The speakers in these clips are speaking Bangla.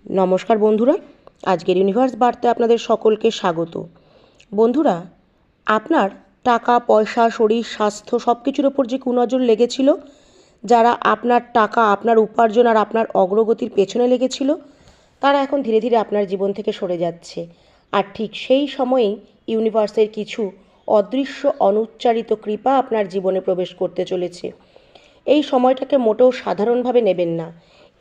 নমস্কার বন্ধুরা, আজকের ইউনিভার্স বার্তায় আপনাদের সকলকে স্বাগত। বন্ধুরা, আপনার টাকা পয়সা শরীর স্বাস্থ্য সব কিছুর ওপর যে কুনজর লেগেছিল, যারা আপনার টাকা আপনার উপার্জন আর আপনার অগ্রগতির পেছনে লেগেছিল, তারা এখন ধীরে ধীরে আপনার জীবন থেকে সরে যাচ্ছে। আর ঠিক সেই সময়েই ইউনিভার্সের কিছু অদৃশ্য অনুচ্চারিত কৃপা আপনার জীবনে প্রবেশ করতে চলেছে। এই সময়টাকে মোটেও সাধারণভাবে নেবেন না।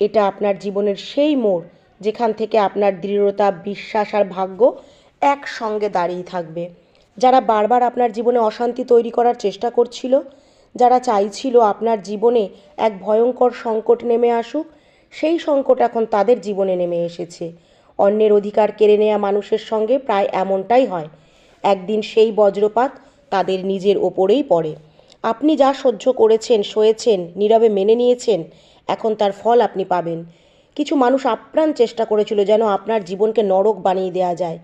এটা আপনার জীবনের সেই মোড় যেখান থেকে আপনার দৃঢ়তা, বিশ্বাস আর ভাগ্য একসঙ্গে দাঁড়িয়ে থাকবে। যারা বারবার আপনার জীবনে অশান্তি তৈরি করার চেষ্টা করছিল, যারা চাইছিল আপনার জীবনে এক ভয়ঙ্কর সংকট নেমে আসুক, সেই সংকট এখন তাদের জীবনে নেমে এসেছে। অন্যের অধিকার কেড়ে নেওয়া মানুষের সঙ্গে প্রায় এমনটাই হয়। একদিন সেই বজ্রপাত তাদের নিজের ওপরেই পড়ে। আপনি যা সহ্য করেছেন, সয়েছেন, নীরবে মেনে নিয়েছেন, এখন তার ফল আপনি পাবেন। কিছু মানুষ আপ্রাণ চেষ্টা করেছিল যেন আপনার জীবনকে নরক বানিয়ে দেওয়া যায়,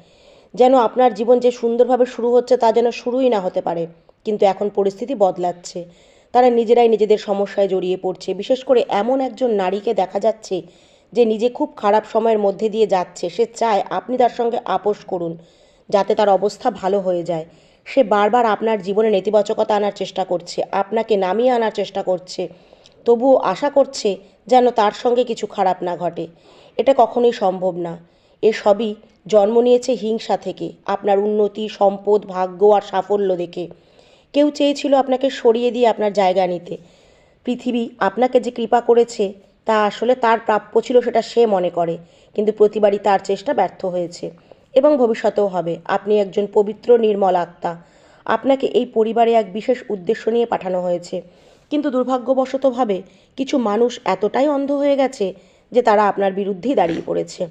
যেন আপনার জীবন যে সুন্দরভাবে শুরু হচ্ছে তা যেন শুরুই না হতে পারে। কিন্তু এখন পরিস্থিতি বদলাচ্ছে। তারা নিজেরাই নিজেদের সমস্যায় জড়িয়ে পড়ছে। বিশেষ করে এমন একজন নারীকে দেখা যাচ্ছে যে নিজে খুব খারাপ সময়ের মধ্যে দিয়ে যাচ্ছে। সে চায় আপনি তার সঙ্গে আপোষ করুন, যাতে তার অবস্থা ভালো হয়ে যায়। সে বারবার আপনার জীবনে নেতিবাচকতা আনার চেষ্টা করছে, আপনাকে নামিয়ে আনার চেষ্টা করছে, তবুও আশা করছে যেন তার সঙ্গে কিছু খারাপ না ঘটে। এটা কখনোই সম্ভব না। এসবই জন্ম নিয়েছে হিংসা থেকে, আপনার উন্নতি, সম্পদ, ভাগ্য আর সাফল্য দেখে। কেউ চেয়েছিল আপনাকে সরিয়ে দিয়ে আপনার জায়গা নিতে। পৃথিবী আপনাকে যে কৃপা করেছে তা আসলে তার প্রাপ্য ছিল, সেটা সে মনে করে। কিন্তু প্রতিবারই তার চেষ্টা ব্যর্থ হয়েছে এবং ভবিষ্যতেও হবে। আপনি একজন পবিত্র নির্মল আত্মা। আপনাকে এই পরিবারে এক বিশেষ উদ্দেশ্য নিয়ে পাঠানো হয়েছে। কিন্তু দুর্ভাগ্যবশতভাবে কিছু মানুষ এতটাই অন্ধ হয়ে গেছে যে তারা আপনার বিরুদ্ধেই দাঁড়িয়ে পড়েছে।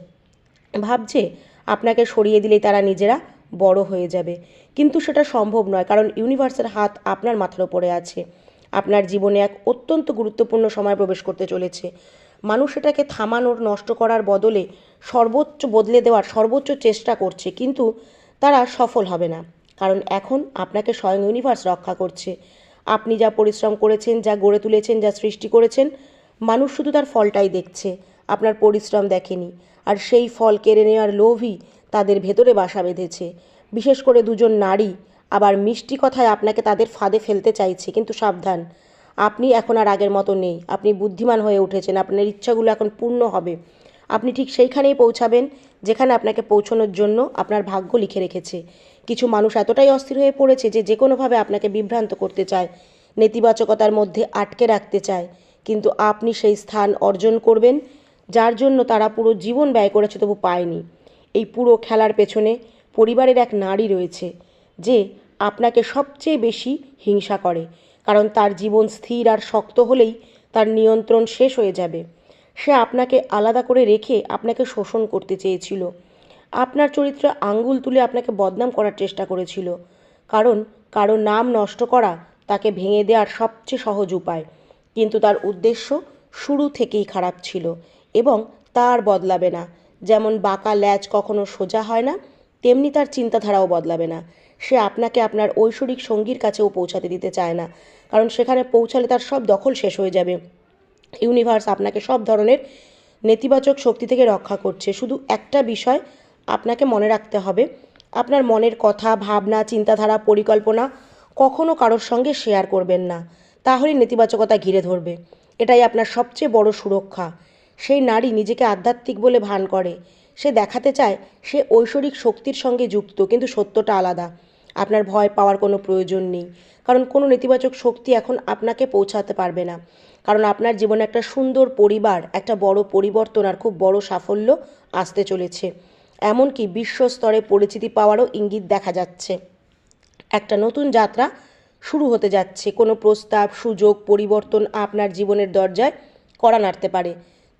ভাবছে আপনাকে সরিয়ে দিলেই তারা নিজেরা বড় হয়ে যাবে। কিন্তু সেটা সম্ভব নয়, কারণ ইউনিভার্সের হাত আপনার মাথার ওপরে আছে। আপনার জীবনে এক অত্যন্ত গুরুত্বপূর্ণ সময় প্রবেশ করতে চলেছে। মানুষ এটাকে থামানোর, নষ্ট করার বদলে সর্বোচ্চ বদলে দেওয়ার সর্বোচ্চ চেষ্টা করছে, কিন্তু তারা সফল হবে না। কারণ এখন আপনাকে স্বয়ং ইউনিভার্স রক্ষা করছে। আপনি যা পরিশ্রম করেছেন, যা গড়ে তুলেছেন, যা সৃষ্টি করেছেন, মানুষ শুধু তার ফলটাই দেখছে, আপনার পরিশ্রম দেখেনি। আর সেই ফল কেড়ে নেওয়ার লোভই তাদের ভেতরে বাসা বেঁধেছে। বিশেষ করে দুজন নারী আবার মিষ্টি কথায় আপনাকে তাদের ফাঁদে ফেলতে চাইছে। কিন্তু সাবধান, আপনি এখন আর আগের মতো নেই। আপনি বুদ্ধিমান হয়ে উঠেছেন। আপনার ইচ্ছাগুলো এখন পূর্ণ হবে। আপনি ঠিক সেইখানেই পৌঁছাবেন যেখানে আপনাকে পৌঁছানোর জন্য আপনার ভাগ্য লিখে রেখেছে। কিছু মানুষ এতটাই অস্থির হয়ে পড়েছে যে যে কোনোভাবে আপনাকে বিভ্রান্ত করতে চায়, নেতিবাচকতার মধ্যে আটকে রাখতে চায়। কিন্তু আপনি সেই স্থান অর্জন করবেন যার জন্য তারা পুরো জীবন ব্যয় করেছে তবু পায়নি। এই পুরো খেলার পেছনে পরিবারের এক নারী রয়েছে যে আপনাকে সবচেয়ে বেশি হিংসা করে, কারণ তার জীবন স্থির আর শক্ত হলেই তার নিয়ন্ত্রণ শেষ হয়ে যাবে। সে আপনাকে আলাদা করে রেখে আপনাকে শোষণ করতে চেয়েছিল। আপনার চরিত্রে আঙ্গুল তুলে আপনাকে বদনাম করার চেষ্টা করেছিল, কারণ কারো নাম নষ্ট করা তাকে ভেঙে দেওয়ার সবচেয়ে সহজ উপায়। কিন্তু তার উদ্দেশ্য শুরু থেকেই খারাপ ছিল এবং তার বদলাবে না। যেমন বাঁকা ল্যাজ কখনো সোজা হয় না, তেমনি তার চিন্তাধারাও বদলাবে না। সে আপনাকে আপনার ঐশ্বরিক সঙ্গীর কাছেও পৌঁছাতে দিতে চায় না, কারণ সেখানে পৌঁছালে তার সব দখল শেষ হয়ে যাবে। ইউনিভার্স আপনাকে সব ধরনের নেতিবাচক শক্তি থেকে রক্ষা করছে। শুধু একটা বিষয় আপনাকে মনে রাখতে হবে, আপনার মনের কথা, ভাবনা, চিন্তাধারা, পরিকল্পনা কখনো কারোর সঙ্গে শেয়ার করবেন না। তাহলেই নেতিবাচকতা ঘিরে ধরবে। এটাই আপনার সবচেয়ে বড় সুরক্ষা। সেই নারী নিজেকে আধ্যাত্মিক বলে ভান করে। সে দেখাতে চায় সে ঐশ্বরিক শক্তির সঙ্গে যুক্ত, কিন্তু সত্যটা আলাদা। আপনার ভয় পাওয়ার কোনো প্রয়োজন নেই, কারণ কোনো নেতিবাচক শক্তি এখন আপনাকে পৌঁছাতে পারবে না। কারণ আপনার জীবনে একটা সুন্দর পরিবার, একটা বড় পরিবর্তন আর খুব বড় সাফল্য আসতে চলেছে। এমনকি বিশ্বস্তরে পরিচিতি পাওয়ারও ইঙ্গিত দেখা যাচ্ছে। একটা নতুন যাত্রা শুরু হতে যাচ্ছে। কোনো প্রস্তাব, সুযোগ, পরিবর্তন আপনার জীবনের দরজায় কড়া নাড়তে পারে।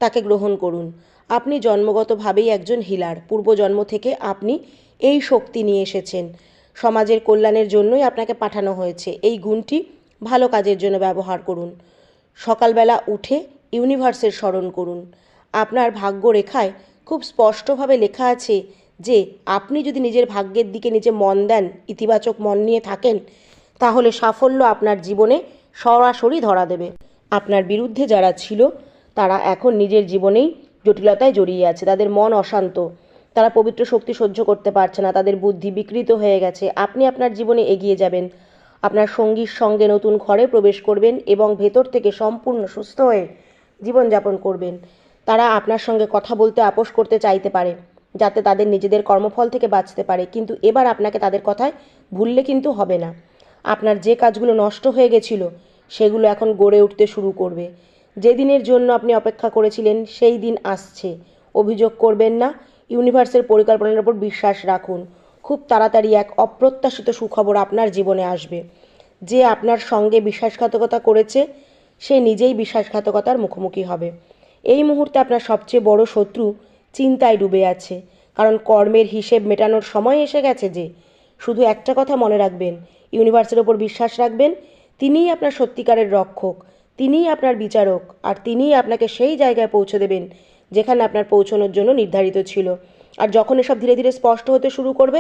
তাকে গ্রহণ করুন। আপনি জন্মগতভাবেই একজন হিলার। পূর্বজন্ম থেকে আপনি এই শক্তি নিয়ে এসেছেন। সমাজের কল্যাণের জন্যই আপনাকে পাঠানো হয়েছে। এই গুণটি ভালো কাজের জন্য ব্যবহার করুন। সকালবেলা উঠে ইউনিভার্সের স্মরণ করুন। আপনার ভাগ্য রেখায় খুব স্পষ্টভাবে লেখা আছে যে আপনি যদি নিজের ভাগ্যের দিকে নিজে মন দেন, ইতিবাচক মন নিয়ে থাকেন, তাহলে সাফল্য আপনার জীবনে সরাসরি ধরা দেবে। আপনার বিরুদ্ধে যারা ছিল তারা এখন নিজের জীবনেই জটিলতায় জড়িয়ে আছে, তাদের মন অশান্ত, তারা পবিত্র শক্তি সহ্য করতে পারছে না, তাদের বুদ্ধি বিকৃত হয়ে গেছে। আপনি আপনার জীবনে এগিয়ে যাবেন, আপনার সঙ্গীর সঙ্গে নতুন ঘরে প্রবেশ করবেন এবং ভেতর থেকে সম্পূর্ণ সুস্থ হয়ে জীবনযাপন করবেন। তারা আপনার সঙ্গে কথা বলতে আপোষ করতে চাইতে পারে, যাতে তাদের নিজেদের কর্মফল থেকে বাঁচতে পারে, কিন্তু এবার আপনাকে তাদের কথায় ভুললে কিন্তু হবে না। আপনার যে কাজগুলো নষ্ট হয়ে গেছিল সেগুলো এখন গড়ে উঠতে শুরু করবে। যে দিনের জন্য আপনি অপেক্ষা করেছিলেন সেই দিন আসছে। অভিযোগ করবেন না, ইউনিভার্সের পরিকল্পনার উপর বিশ্বাস রাখুন। খুব তাড়াতাড়ি এক অপ্রত্যাশিত সুখবর আপনার জীবনে আসবে। যে আপনার সঙ্গে বিশ্বাসঘাতকতা করেছে সে নিজেই বিশ্বাসঘাতকতার মুখোমুখি হবে। এই মুহূর্তে আপনার সবচেয়ে বড় শত্রু চিন্তায় ডুবে আছে, কারণ কর্মের হিসেব মেটানোর সময় এসে গেছে। যে শুধু একটা কথা মনে রাখবেন, ইউনিভার্সের ওপর বিশ্বাস রাখবেন। তিনিই আপনার সত্যিকারের রক্ষক, তিনিই আপনার বিচারক, আর তিনিই আপনাকে সেই জায়গায় পৌঁছে দেবেন যেখানে আপনার পৌঁছানোর জন্য নির্ধারিত ছিল। আর যখন এসব ধীরে ধীরে স্পষ্ট হতে শুরু করবে,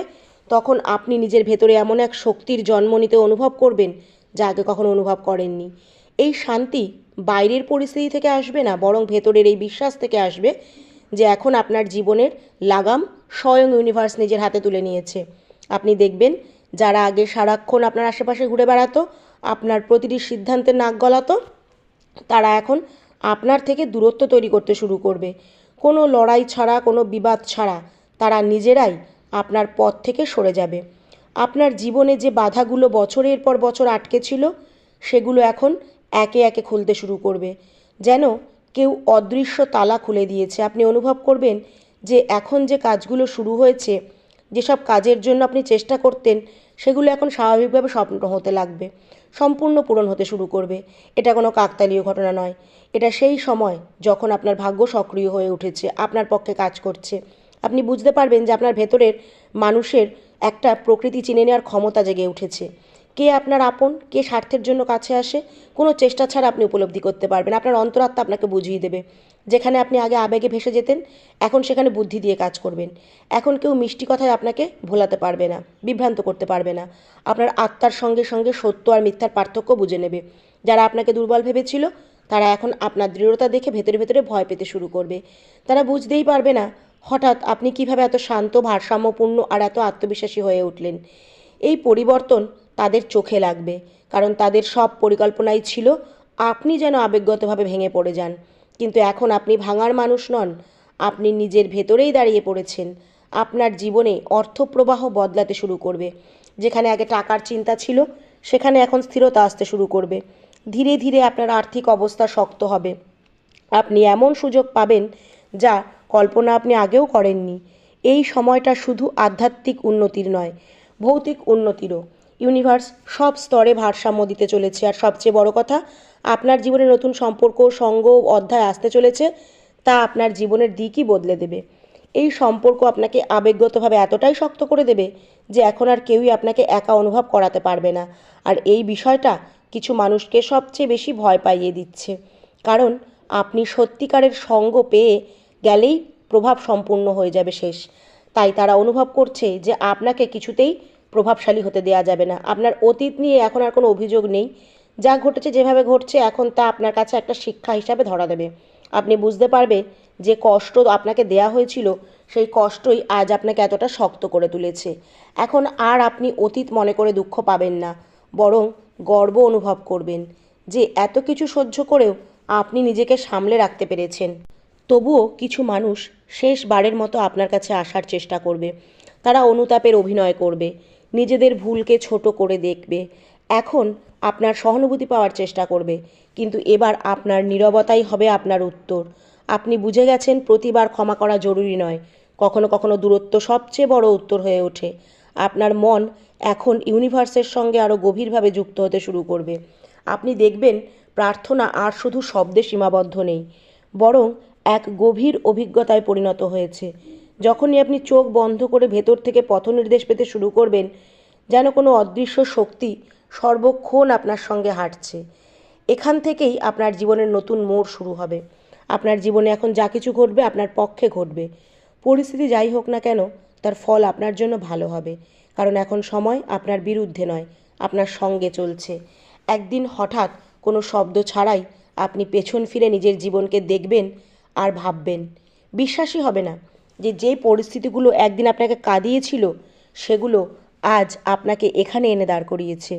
তখন আপনি নিজের ভেতরে এমন এক শক্তির জন্ম নিতে অনুভব করবেন যা আগে কখনো অনুভব করেননি। এই শান্তি বাইরের পরিস্থিতি থেকে আসবে না, বরং ভেতরের এই বিশ্বাস থেকে আসবে যে এখন আপনার জীবনের লাগাম স্বয়ং ইউনিভার্স নিজের হাতে তুলে নিয়েছে। আপনি দেখবেন যারা আগে সারাক্ষণ আপনার আশেপাশে ঘুরে বেড়াতো, আপনার প্রতিটি সিদ্ধান্তে নাক গলাতো, তারা এখন আপনার থেকে দূরত্ব তৈরি করতে শুরু করবে। কোনো লড়াই ছাড়া, কোনো বিবাদ ছাড়া তারা নিজেরাই আপনার পথ থেকে সরে যাবে। আপনার জীবনে যে বাধাগুলো বছরের পর বছর আটকে ছিল সেগুলো এখন একে একে খুলতে শুরু করবে, যেন কেউ অদৃশ্য তালা খুলে দিয়েছে। আপনি অনুভব করবেন যে এখন যে কাজগুলো শুরু হয়েছে, যেসব কাজের জন্য আপনি চেষ্টা করতেন, সেগুলো এখন স্বাভাবিকভাবে স্বপ্ন হতে লাগবে, সম্পূর্ণ পূরণ হতে শুরু করবে। এটা কোনো কাকতালীয় ঘটনা নয়, এটা সেই সময় যখন আপনার ভাগ্য সক্রিয় হয়ে উঠেছে, আপনার পক্ষে কাজ করছে। আপনি বুঝতে পারবেন যে আপনার ভেতরের মানুষের একটা প্রকৃতি চিনে নেওয়ার ক্ষমতা জেগে উঠেছে। কে আপনার আপন, কে স্বার্থের জন্য কাছে আসে, কোনো চেষ্টা ছাড়া আপনি উপলব্ধি করতে পারবেন। আপনার অন্তরাত্মা আপনাকে বুঝিয়ে দেবে। যেখানে আপনি আগে আবেগে ভেসে যেতেন, এখন সেখানে বুদ্ধি দিয়ে কাজ করবেন। এখন কেউ মিষ্টি কথায় আপনাকে ভোলাতে পারবে না, বিভ্রান্ত করতে পারবে না। আপনার আত্মার সঙ্গে সঙ্গে সত্য আর মিথ্যার পার্থক্য বুঝে নেবে। যারা আপনাকে দুর্বল ভেবেছিল, তারা এখন আপনার দৃঢ়তা দেখে ভেতরে ভেতরে ভয় পেতে শুরু করবে। তারা বুঝতেই পারবে না হঠাৎ আপনি কিভাবে এত শান্ত, ভারসাম্যপূর্ণ আর এত আত্মবিশ্বাসী হয়ে উঠলেন। এই পরিবর্তন তাদের চোখে লাগবে, কারণ তাদের সব পরিকল্পনাই ছিল আপনি যেন আবেগগতভাবে ভেঙে পড়ে যান। কিন্তু এখন আপনি ভাঙার মানুষ নন, আপনি নিজের ভেতরেই দাঁড়িয়ে পড়েছেন। আপনার জীবনে অর্থপ্রবাহ বদলাতে শুরু করবে। যেখানে আগে টাকার চিন্তা ছিল, সেখানে এখন স্থিরতা আসতে শুরু করবে। ধীরে ধীরে আপনার আর্থিক অবস্থা শক্ত হবে। আপনি এমন সুযোগ পাবেন যা কল্পনা আপনি আগেও করেননি। এই সময়টা শুধু আধ্যাত্মিক উন্নতির নয়, ভৌতিক উন্নতিরও। ইউনিভার্স সব স্তরে ভারসাম্য দিতে চলেছে, আর সবচেয়ে বড় কথা, আপনার জীবনে নতুন সম্পর্ক, সঙ্গ, অধ্যায় আসতে চলেছে, তা আপনার জীবনের দিকই বদলে দেবে। এই সম্পর্ক আপনাকে আবেগগতভাবে এতটাই শক্ত করে দেবে যে এখন আর কেউই আপনাকে একা অনুভব করাতে পারবে না। আর এই বিষয়টা কিছু মানুষকে সবচেয়ে বেশি ভয় পাইয়ে দিচ্ছে, কারণ আপনি সত্যিকারের সঙ্গ পেয়ে গেলেই প্রভাব সম্পূর্ণ হয়ে যাবে শেষ। তাই তারা অনুভব করছে যে আপনাকে কিছুতেই প্রভাবশালী হতে দেওয়া যাবে না। আপনার অতীত নিয়ে এখন আর কোনো অভিযোগ নেই। যা ঘটেছে, যেভাবে ঘটছে এখন, তা আপনার কাছে একটা শিক্ষা হিসাবে ধরা দেবে। আপনি বুঝতে পারবে যে কষ্ট আপনাকে দেয়া হয়েছিল, সেই কষ্টই আজ আপনাকে এতটা শক্ত করে তুলেছে। এখন আর আপনি অতীত মনে করে দুঃখ পাবেন না, বরং গর্ব অনুভব করবেন যে এত কিছু সহ্য করেও আপনি নিজেকে সামলে রাখতে পেরেছেন। তবুও কিছু মানুষ শেষবারের মতো আপনার কাছে আসার চেষ্টা করবে। তারা অনুতাপের অভিনয় করবে, নিজেদের ভুলকে ছোট করে দেখবে, এখন আপনার সহানুভূতি পাওয়ার চেষ্টা করবে। কিন্তু এবার আপনার নীরবতাই হবে আপনার উত্তর। আপনি বুঝে গেছেন প্রতিবার ক্ষমা করা জরুরি নয়, কখনো কখনো দূরত্ব সবচেয়ে বড় উত্তর হয়ে ওঠে। আপনার মন এখন ইউনিভার্সের সঙ্গে আরও গভীরভাবে যুক্ত হতে শুরু করবে। আপনি দেখবেন প্রার্থনা আর শুধু শব্দে সীমাবদ্ধ নেই, বরং এক গভীর অভিজ্ঞতায় পরিণত হয়েছে। যখনই আপনি চোখ বন্ধ করে ভেতর থেকে পথনির্দেশ পেতে শুরু করবেন, যেন কোনো অদৃশ্য শক্তি সর্বক্ষণ আপনার সঙ্গে হাঁটছে। এখান থেকেই আপনার জীবনের নতুন মোড় শুরু হবে। আপনার জীবনে এখন যা কিছু ঘটবে আপনার পক্ষে ঘটবে। পরিস্থিতি যাই হোক না কেন, তার ফল আপনার জন্য ভালো হবে, কারণ এখন সময় আপনার বিরুদ্ধে নয়, আপনার সঙ্গে চলছে। একদিন হঠাৎ কোনো শব্দ ছাড়াই আপনি পেছন ফিরে নিজের জীবনকে দেখবেন আর ভাববেন, বিশ্বাসই হবে না যে পরিস্থিতিগুলো একদিন আপনাকে কাঁদিয়েছিল সেগুলো আজ আপনাকে এখানে এনে দাঁড় করিয়েছে।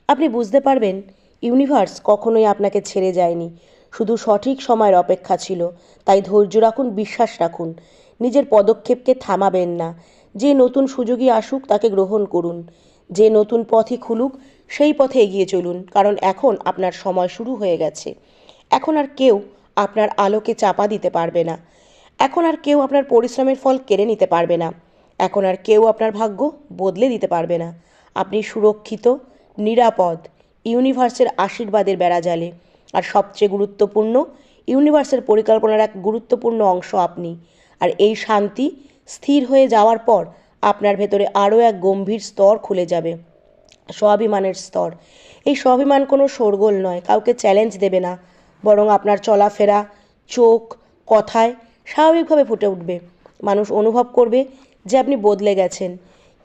আপনি বুঝতে পারবেন ইউনিভার্স কখনোই আপনাকে ছেড়ে যায়নি, শুধু সঠিক সময়ের অপেক্ষা ছিল। তাই ধৈর্য রাখুন, বিশ্বাস রাখুন, নিজের পদক্ষেপকে থামাবেন না। যে নতুন সুযোগই আসুক তাকে গ্রহণ করুন, যে নতুন পথই খুলুক সেই পথে এগিয়ে চলুন, কারণ এখন আপনার সময় শুরু হয়ে গেছে। এখন আর কেউ আপনার আলোকে চাপা দিতে পারবে না। এখন আর কেউ আপনার পরিশ্রমের ফল কেড়ে নিতে পারবে না। এখন আর কেউ আপনার ভাগ্য বদলে দিতে পারবে না। আপনি সুরক্ষিত, নিরাপদ, ইউনিভার্সের আশীর্বাদের বেড়াজালে। আর সবচেয়ে গুরুত্বপূর্ণ, ইউনিভার্সের পরিকল্পনার এক গুরুত্বপূর্ণ অংশ আপনি। আর এই শান্তি স্থির হয়ে যাওয়ার পর আপনার ভেতরে আরও এক গম্ভীর স্তর খুলে যাবে, স্বাভিমানের স্তর। এই স্বাভিমান কোনো শোরগোল নয়, কাউকে চ্যালেঞ্জ দেবে না, বরং আপনার চলাফেরা, চোখ, কথায় স্বাভাবিকভাবে ফুটে উঠবে। মানুষ অনুভব করবে যে আপনি বদলে গেছেন,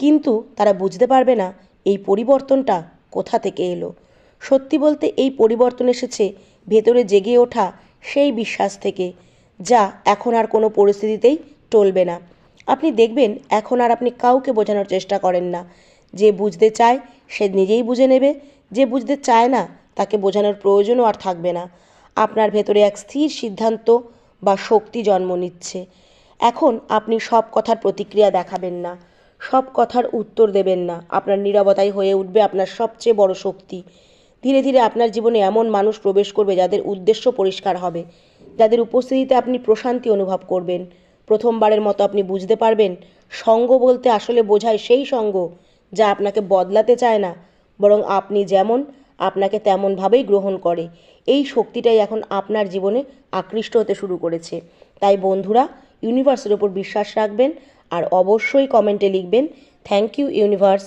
কিন্তু তারা বুঝতে পারবে না এই পরিবর্তনটা কোথা থেকে এলো। সত্যি বলতে এই পরিবর্তন এসেছে ভেতরে জেগে ওঠা সেই বিশ্বাস থেকে, যা এখন আর কোনো পরিস্থিতিতেই টলবে না। আপনি দেখবেন এখন আর আপনি কাউকে বোঝানোর চেষ্টা করেন না। যে বুঝতে চায় সে নিজেই বুঝে নেবে, যে বুঝতে চায় না তাকে বোঝানোর প্রয়োজনও আর থাকবে না। আপনার ভেতরে এক স্থির সিদ্ধান্ত বা শক্তি জন্ম নিচ্ছে। এখন আপনি সব কথার প্রতিক্রিয়া দেখাবেন না, সব কথার উত্তর দেবেন না। আপনার নীরবতাই হয়ে উঠবে আপনার সবচেয়ে বড় শক্তি। ধীরে ধীরে আপনার জীবনে এমন মানুষ প্রবেশ করবে যাদের উদ্দেশ্য পরিষ্কার হবে, যাদের উপস্থিতিতে আপনি প্রশান্তি অনুভব করবেন। প্রথমবারের মতো আপনি বুঝতে পারবেন সঙ্গ বলতে আসলে বোঝায় সেই সঙ্গ যা আপনাকে বদলাতে চায় না, বরং আপনি যেমন আপনাকে তেমনভাবেই গ্রহণ করে। এই শক্তিটাই এখন আপনার জীবনে আকৃষ্ট হতে শুরু করেছে। তাই বন্ধুরা, ইউনিভার্সের ওপর বিশ্বাস রাখবেন আর অবশ্যই কমেন্টে লিখবেন, থ্যাংক ইউ ইউনিভার্স।